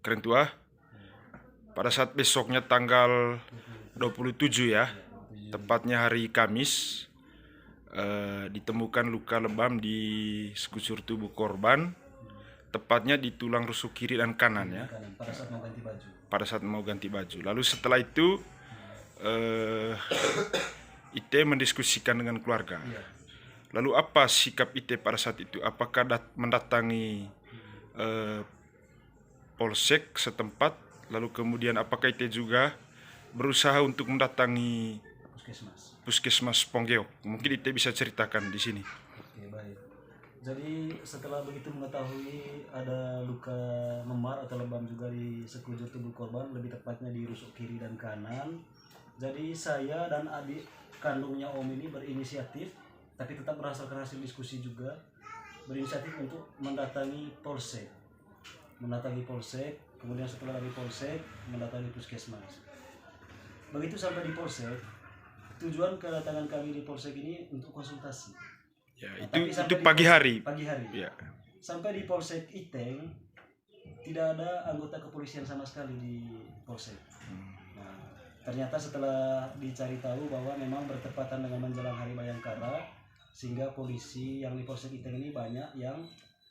Keren Tua, pada saat besoknya tanggal 27 ya, tepatnya hari Kamis, ditemukan luka lebam di sekujur tubuh korban, tepatnya di tulang rusuk kiri dan kanan ya, pada saat mau ganti baju. Lalu setelah itu IT mendiskusikan dengan keluarga. Lalu apa sikap IT pada saat itu? Apakah mendatangi polsek setempat, lalu kemudian apakah IT juga berusaha untuk mendatangi puskesmas Ponggeok? Mungkin IT bisa ceritakan di sini. Oke, baik. Jadi setelah begitu mengetahui ada luka memar atau lebam juga di sekujur tubuh korban, lebih tepatnya di rusuk kiri dan kanan. Jadi saya dan adik kandungnya Om ini berinisiatif, tapi tetap berdasarkan hasil diskusi juga, berinisiatif untuk mendatangi polsek. Kemudian setelah dari polsek mendatangi puskesmas. Begitu sampai di polsek, tujuan kedatangan kami di polsek ini untuk konsultasi. Ya, itu pagi hari. Ya. Sampai di polsek Iteng tidak ada anggota kepolisian sama sekali di polsek. Nah, ternyata setelah dicari tahu bahwa memang bertepatan dengan menjelang Hari Bayangkara, sehingga polisi yang di polsek Iteng ini banyak yang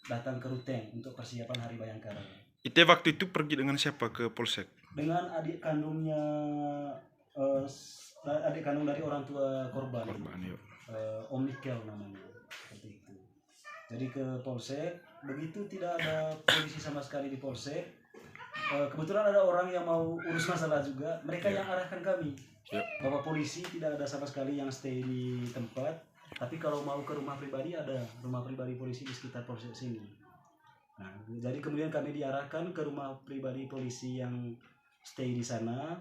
datang ke Ruteng untuk persiapan Hari Bayangkara. Itu waktu itu pergi dengan siapa ke polsek? Dengan adik kandung dari orang tua korban. Om Mikel namanya, seperti itu. Jadi ke polsek, begitu tidak ada polisi sama sekali di polsek. Kebetulan ada orang yang mau urus masalah juga, mereka yang arahkan kami. Bahwa polisi tidak ada sama sekali yang stay di tempat, tapi kalau mau ke rumah pribadi, ada rumah pribadi polisi di sekitar polsek sini. Nah, jadi kemudian kami diarahkan ke rumah pribadi polisi yang stay di sana.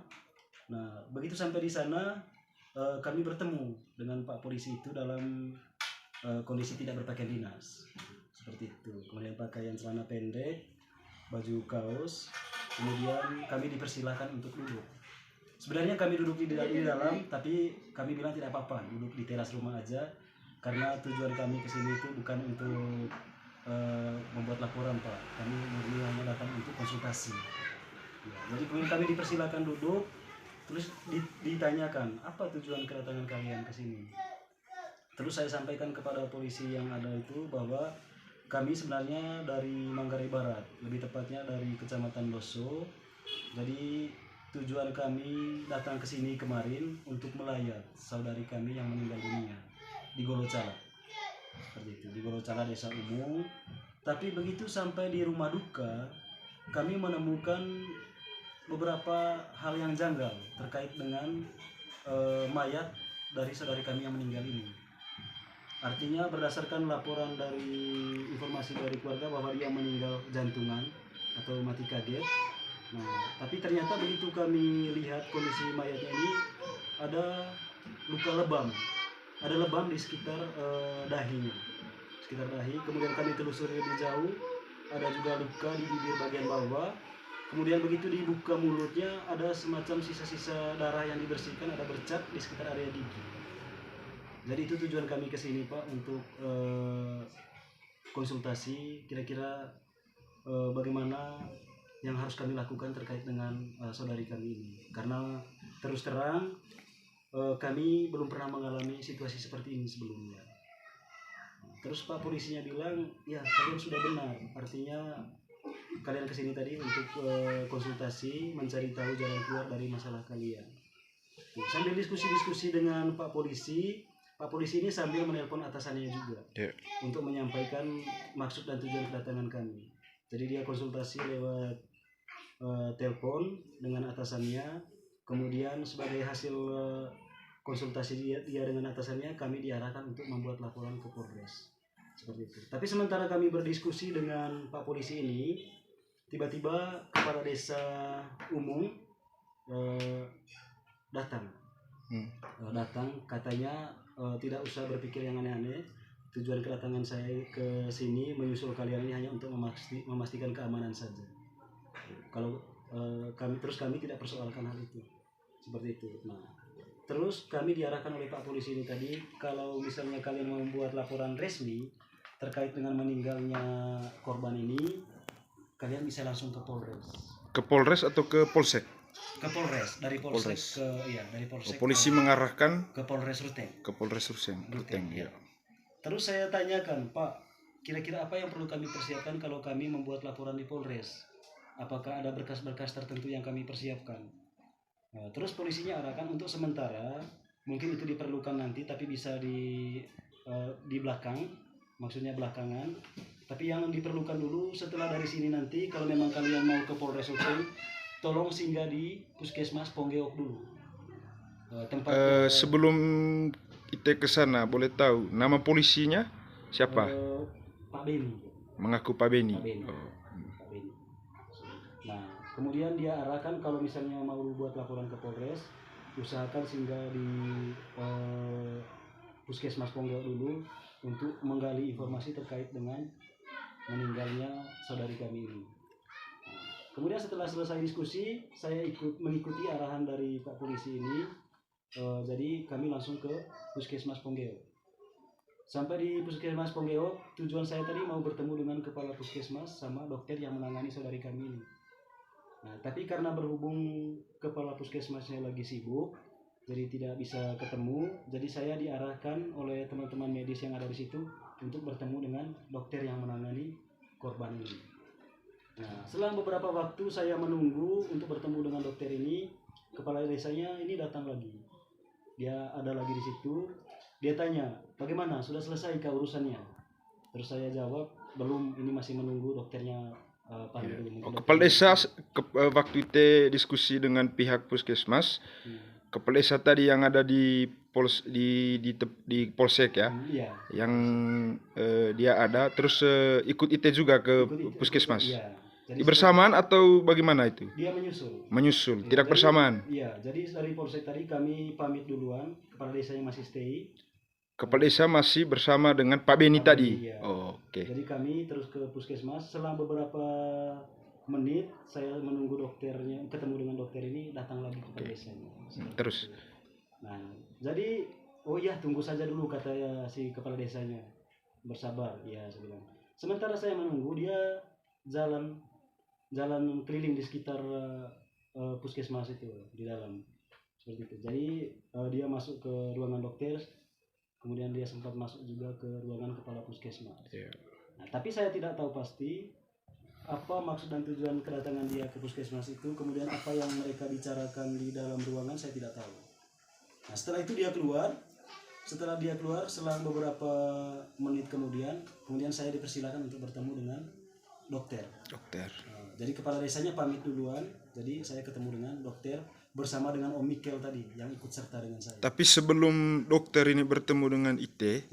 Nah, begitu sampai di sana, kami bertemu dengan Pak Polisi itu dalam kondisi tidak berpakaian dinas, seperti itu. Kemudian pakaian celana pendek, baju kaos. Kemudian kami dipersilahkan untuk duduk. Sebenarnya kami duduk di dalam, tapi kami bilang tidak apa-apa, duduk di teras rumah aja, karena tujuan kami kesini itu bukan untuk membuat laporan, Pak. Kami murni hanya datang untuk konsultasi. Ya, jadi kemudian kami dipersilakan duduk, terus ditanyakan apa tujuan kedatangan kalian ke sini. Terus saya sampaikan kepada polisi yang ada itu bahwa kami sebenarnya dari Manggarai Barat, lebih tepatnya dari Kecamatan Loso. Jadi tujuan kami datang ke sini kemarin untuk melayat saudari kami yang meninggal dunia di Golocala. Seperti itu, di Golocala Desa Umum. Tapi begitu sampai di rumah duka, kami menemukan beberapa hal yang janggal terkait dengan mayat dari saudari kami yang meninggal ini. Artinya berdasarkan laporan dari informasi dari keluarga bahwa dia meninggal jantungan atau mati kaget. Nah, tapi ternyata begitu kami lihat kondisi mayatnya ini ada luka lebam. Ada lebam di sekitar dahinya. Sekitar dahi. Kemudian kami telusuri lebih jauh, ada juga luka di bibir bagian bawah. Kemudian begitu dibuka mulutnya, ada semacam sisa-sisa darah yang dibersihkan, ada bercak di sekitar area gigi. Jadi itu tujuan kami ke sini, Pak, untuk konsultasi kira-kira bagaimana yang harus kami lakukan terkait dengan saudari kami ini. Karena terus terang kami belum pernah mengalami situasi seperti ini sebelumnya. Terus Pak polisinya bilang, ya kalian sudah benar, artinya kalian kesini tadi untuk konsultasi, mencari tahu jalan keluar dari masalah kalian. Sambil diskusi-diskusi dengan Pak Polisi ini sambil menelpon atasannya juga untuk menyampaikan maksud dan tujuan kedatangan kami. Jadi dia konsultasi lewat telepon dengan atasannya, kemudian sebagai hasil konsultasi dia dengan atasannya, kami diarahkan untuk membuat laporan ke Polres. Seperti itu. Tapi sementara kami berdiskusi dengan Pak Polisi ini, tiba-tiba kepala desa umum datang katanya tidak usah berpikir yang aneh-aneh. Tujuan kedatangan saya ke sini menyusul kalian ini hanya untuk memastikan keamanan saja. Kalau kami tidak persoalkan hal itu, seperti itu. Nah, terus kami diarahkan oleh Pak Polisi ini tadi, kalau misalnya kalian membuat laporan resmi terkait dengan meninggalnya korban ini, kalian bisa langsung ke Polres. Ke Polres atau ke Polsek? Ke Polres, dari Polsek Polres. dari Polsek Polisi mengarahkan ke Polres Ruteng. ke Polres Ruteng. Ya. Terus saya tanyakan, Pak, kira-kira apa yang perlu kami persiapkan kalau kami membuat laporan di Polres? Apakah ada berkas-berkas tertentu yang kami persiapkan? Nah, terus polisinya arahkan untuk sementara, mungkin itu diperlukan nanti, tapi bisa di belakang, maksudnya belakangan. Tapi yang diperlukan dulu setelah dari sini nanti, kalau memang kalian mau ke Polres Ruteng, tolong singgah di Puskesmas Ponggeok dulu. Tempat sebelum kita ke sana, boleh tahu nama polisinya siapa? Pak Beni. Mengaku Pak Beni. Pak Beni. Oh. Pak Beni. Nah, kemudian dia arahkan kalau misalnya mau buat laporan ke Polres, usahakan singgah di Puskesmas Ponggeok dulu untuk menggali informasi terkait dengan meninggalnya saudari kami ini. Kemudian setelah selesai diskusi, saya mengikuti arahan dari Pak Polisi ini. Jadi kami langsung ke Puskesmas Ponggeok. Sampai di Puskesmas Ponggeok, tujuan saya tadi mau bertemu dengan kepala Puskesmas sama dokter yang menangani saudari kami ini. Nah, tapi karena berhubung kepala Puskesmasnya lagi sibuk, jadi tidak bisa ketemu. Jadi saya diarahkan oleh teman-teman medis yang ada di situ untuk bertemu dengan dokter yang menangani korban ini. Nah, setelah beberapa waktu saya menunggu untuk bertemu dengan dokter ini, kepala desanya ini datang lagi. Dia ada lagi di situ. Dia tanya, bagaimana? Sudah selesai kah urusannya? Terus saya jawab, belum. Ini masih menunggu dokternya panggil dulu. Kepala desa waktu itu diskusi dengan pihak puskesmas. Kepala desa tadi yang ada di Polsek ya, yang dia ada, terus ikut IT juga ke puskesmas. Jadi bersamaan atau bagaimana itu? Dia menyusul. Menyusul, Ya, tidak jadi, bersamaan. Iya, jadi dari Polsek tadi kami pamit duluan, kepala desanya masih stay. Kepala desa masih bersama dengan Pak Beni tadi. Iya. Oh, oke. Jadi kami terus ke puskesmas. Setelah beberapa menit saya menunggu dokternya, ketemu dengan dokter ini, datang lagi kepala desanya. Terus. Nah, jadi oh iya tunggu saja dulu kata si kepala desanya. Bersabar, ya saya bilang. Sementara saya menunggu, dia jalan keliling di sekitar puskesmas itu di dalam seperti itu. Jadi dia masuk ke ruangan dokter, kemudian dia sempat masuk juga ke ruangan kepala puskesmas. Nah, tapi saya tidak tahu pasti apa maksud dan tujuan kedatangan dia ke puskesmas itu, kemudian apa yang mereka bicarakan di dalam ruangan saya tidak tahu. Nah, setelah itu dia keluar. Setelah dia keluar, selang beberapa menit kemudian saya dipersilakan untuk bertemu dengan dokter. Jadi kepala desanya pamit duluan, jadi saya ketemu dengan dokter bersama dengan Om Mikel tadi yang ikut serta dengan saya. Tapi sebelum dokter ini bertemu dengan IT,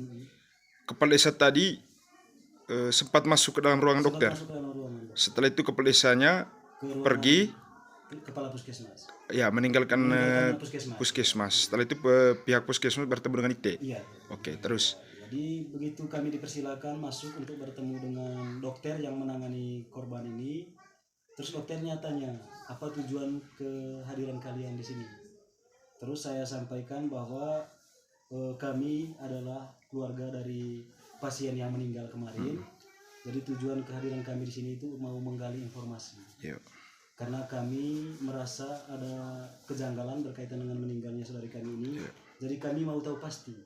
kepala desa tadi sempat masuk ke dalam ruangan dokter. Setelah itu kepala desanya pergi kepala puskesmas. Ya, meninggalkan puskesmas. Setelah itu pihak puskesmas bertemu dengan IT. Iya. Oke, terus. Jadi begitu kami dipersilakan masuk untuk bertemu dengan dokter yang menangani korban ini, terus dokternya tanya, apa tujuan kehadiran kalian di sini? Terus saya sampaikan bahwa kami adalah keluarga dari pasien yang meninggal kemarin. Jadi tujuan kehadiran kami di sini itu mau menggali informasi. Karena kami merasa ada kejanggalan berkaitan dengan meninggalnya saudari kami ini. Jadi kami mau tahu pasti.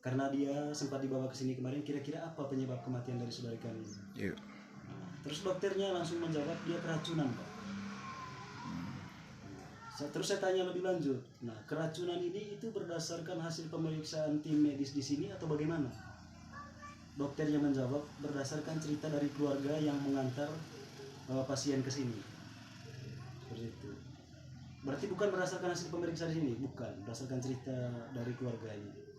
Karena dia sempat dibawa ke sini kemarin, kira-kira apa penyebab kematian dari saudari kami? Nah, terus dokternya langsung menjawab dia keracunan, Pak. Terus saya tanya lebih lanjut. Nah, keracunan ini itu berdasarkan hasil pemeriksaan tim medis di sini atau bagaimana? Dokternya menjawab berdasarkan cerita dari keluarga yang mengantar pasien ke sini. Seperti itu. Berarti bukan berdasarkan hasil pemeriksaan di sini, bukan, berdasarkan cerita dari keluarganya.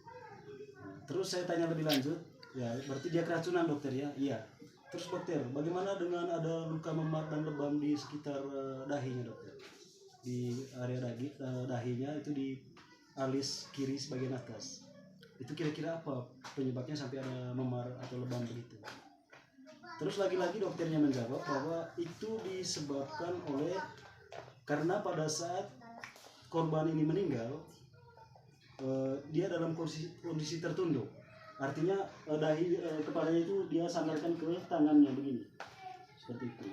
Terus saya tanya lebih lanjut, ya berarti dia keracunan dokter ya? Iya. Terus dokter, bagaimana dengan ada luka memar dan lebam di sekitar dahinya dokter? Di area dahinya itu di alis kiri sebagian atas. Itu kira-kira apa penyebabnya sampai ada memar atau lebam begitu? Terus lagi-lagi dokternya menjawab bahwa itu disebabkan karena pada saat korban ini meninggal, dia dalam kondisi tertunduk, artinya dahi kepalanya itu dia sandarkan ke tangannya begini. seperti itu.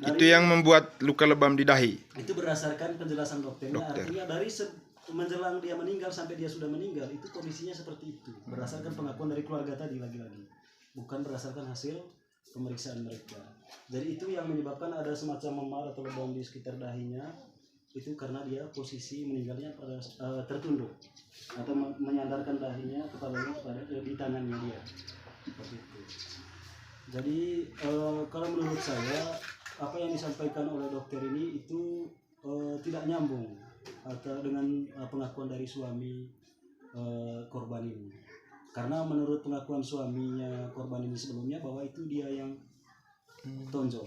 Itu yang membuat luka lebam di dahi. Itu berdasarkan penjelasan dokternya. Artinya dari menjelang dia meninggal sampai dia sudah meninggal itu kondisinya seperti itu. Berdasarkan pengakuan dari keluarga tadi lagi-lagi. Bukan berdasarkan hasil pemeriksaan mereka. Jadi itu yang menyebabkan ada semacam memar atau lebam di sekitar dahinya. Itu karena dia posisi meninggalnya pada tertunduk atau menyandarkan dahinya kepada di tangannya dia. Seperti itu. Jadi kalau menurut saya apa yang disampaikan oleh dokter ini itu tidak nyambung atau dengan pengakuan dari suami korban ini. Karena menurut pengakuan suaminya korban ini sebelumnya bahwa itu dia yang tonjok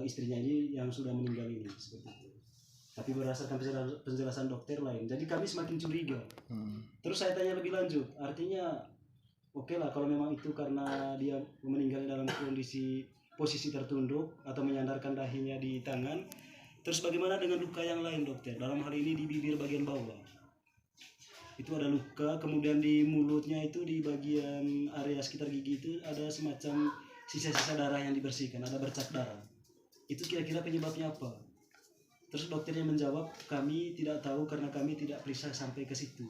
istrinya ini yang sudah meninggal ini seperti itu. Tapi berdasarkan penjelasan dokter lain, jadi kami semakin curiga. Terus saya tanya lebih lanjut, artinya oke lah kalau memang itu karena dia meninggal dalam posisi tertunduk atau menyandarkan dahinya di tangan. Terus bagaimana dengan luka yang lain dokter? Dalam hal ini di bibir bagian bawah. Itu ada luka, kemudian di mulutnya itu di bagian area sekitar gigi itu ada semacam sisa-sisa darah yang dibersihkan, ada bercak darah. Itu kira-kira penyebabnya apa? Terus dokternya menjawab, kami tidak tahu karena kami tidak periksa sampai ke situ.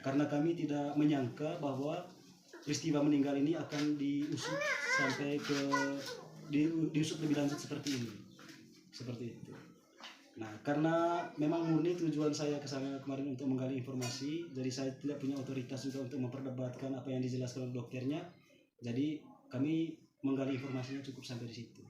Karena kami tidak menyangka bahwa peristiwa meninggal ini akan diusut sampai diusut lebih lanjut seperti ini. Seperti itu. Nah, karena memang murni tujuan saya ke sana kemarin untuk menggali informasi, jadi saya tidak punya otoritas juga untuk memperdebatkan apa yang dijelaskan oleh dokternya. Jadi kami menggali informasinya cukup sampai di situ.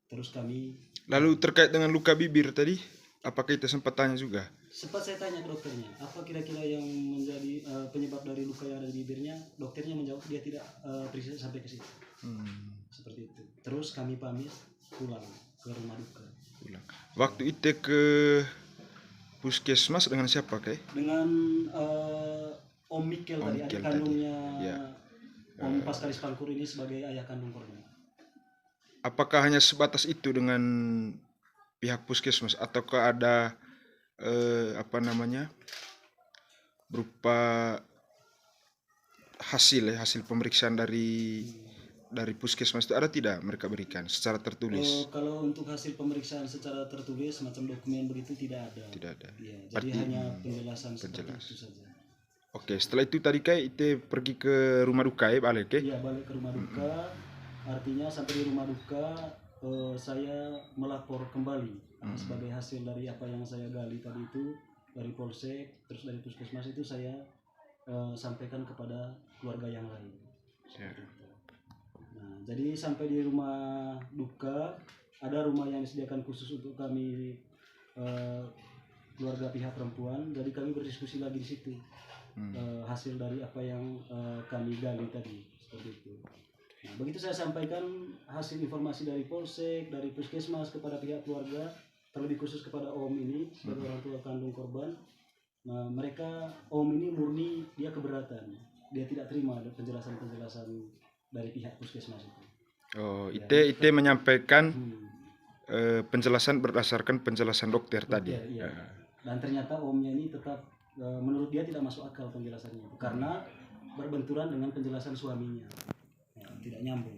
Terus kami Lalu terkait dengan luka bibir tadi, apakah kita sempat tanya juga? sempat saya tanya ke dokternya, apa kira-kira yang menjadi penyebab dari luka yang ada di bibirnya? Dokternya menjawab dia tidak periksa sampai ke situ. Seperti itu. Terus kami pamit pulang ke rumah duka. Waktu itu ke puskesmas dengan siapa kay? Dengan Om Mikel tadi, adik kandungnya Om Paskalis Pangkur ini sebagai ayah kandung korban. Apakah hanya sebatas itu dengan pihak puskesmas ataukah ada berupa hasil pemeriksaan dari puskesmas itu ada tidak mereka berikan secara tertulis? Kalau untuk hasil pemeriksaan secara tertulis semacam dokumen begitu tidak ada. Tidak ada. Ya, jadi hanya penjelasan seperti itu saja. Oke, setelah itu tadi kay itu pergi ke rumah duka balik ke? Iya, balik ke rumah duka. Artinya sampai di rumah duka saya melapor kembali sebagai hasil dari apa yang saya gali tadi itu dari polsek terus dari puskesmas itu saya sampaikan kepada keluarga yang lain. Nah, jadi sampai di rumah duka ada rumah yang disediakan khusus untuk kami keluarga pihak perempuan. Jadi kami berdiskusi lagi di situ hasil dari apa yang kami gali tadi seperti itu. Nah, begitu saya sampaikan hasil informasi dari polsek, dari puskesmas kepada pihak keluarga, terlebih khusus kepada Om ini sebagai orang tua kandung korban. Nah, mereka Om ini murni dia keberatan, dia tidak terima penjelasan-penjelasan dari pihak puskesmas itu. Oh, ite menyampaikan penjelasan berdasarkan penjelasan dokter tadi. Iya. Dan ternyata Omnya ini tetap menurut dia tidak masuk akal penjelasannya karena berbenturan dengan penjelasan suaminya. Tidak nyambung.